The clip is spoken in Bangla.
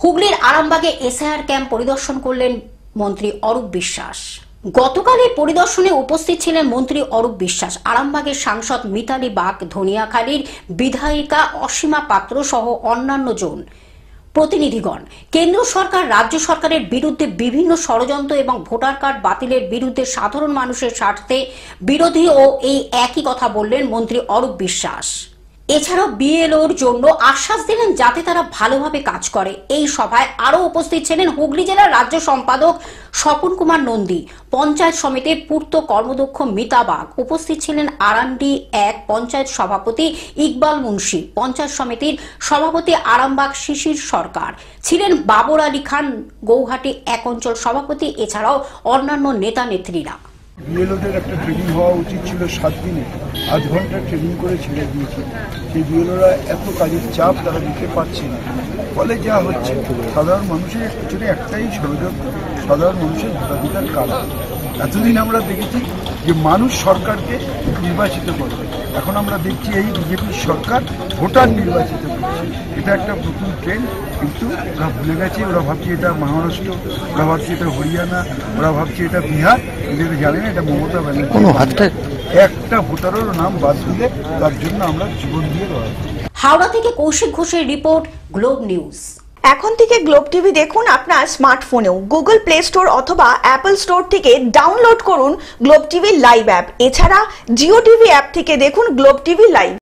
হুগলির আরামবাগে এসআইআর ক্যাম্প পরিদর্শন করলেন মন্ত্রী অরূপ বিশ্বাস। গতকাল এই পরিদর্শনে উপস্থিত ছিলেন মন্ত্রী অরূপ বিশ্বাস, আরামবাগের সাংসদ মিতালি বাগ, ধনিয়াখালীর বিধায়িকা অসীমা পাত্র সহ অন্যান্য জন প্রতিনিধিগণ। কেন্দ্র সরকার রাজ্য সরকারের বিরুদ্ধে বিভিন্ন ষড়যন্ত্র এবং ভোটার কার্ড বাতিলের বিরুদ্ধে সাধারণ মানুষের স্বার্থে বিরোধী ও এই একই কথা বললেন মন্ত্রী অরূপ বিশ্বাস। এছাড়াও বিএলওর জন্য আশ্বাস দিলেন যাতে তারা ভালোভাবে কাজ করে। এই সভায় আরো উপস্থিত ছিলেন হুগলি জেলার রাজ্য সম্পাদক স্বপন কুমার নন্দী, পঞ্চায়েত সমিতির পূর্ত কর্মদক্ষ মিতা বাগ, উপস্থিত ছিলেন আরান্ডি 1 পঞ্চায়েত সভাপতি ইকবাল মুন্সি, পঞ্চায়েত সমিতির সভাপতি আরামবাগ শিশির সরকার, ছিলেন বাবর আলী খান, গৌহাটি 1 অঞ্চল সভাপতি, এছাড়াও অন্যান্য নেতা নেত্রীরা। বিএলওদের একটা ট্রেনিং হওয়া উচিত ছিল 7 দিনে, 8 ঘন্টা ট্রেনিং করে ছেড়ে দিয়েছে। সেই বিএলওরা এত কাজের চাপ তারা দিতে পারছে না, ফলে যা হচ্ছে সাধারণ মানুষের পিছনে একটাই ষড়যন্ত্র, সাধারণ মানুষের ভোটাধিকার কারা। এতদিন আমরা দেখেছি যে মানুষ সরকারকে নির্বাচিত করবে, এখন আমরা দেখছি এই বিজেপির সরকার ভোটার নির্বাচিত করছে। এটা একটা নতুন ট্রেন্ড, কিন্তু ওরা ভুলে গেছে। ওরা ভাবছে এটা মহারাষ্ট্র, ওরা ভাবছে এটা হরিয়ানা, ওরা ভাবছে এটা বিহার, এদের জানে না এটা মমতা ব্যানার্জি। একটা ভোটারেরও নাম বাদ দিলে তার জন্য আমরা জীবন দিয়ে লড়াই। হাওড়া থেকে কৌশিক ঘোষের রিপোর্ট, গ্লোব নিউজ। এখন থেকে গ্লোব টিভি দেখুন আপনার স্মার্টফোনেও। গুগল প্লে স্টোর অথবা অ্যাপল স্টোর থেকে ডাউনলোড করুন গ্লোব টিভি লাইভ অ্যাপ। এছাড়া জিও টিভি অ্যাপ থেকে দেখুন গ্লোব টিভি লাইভ।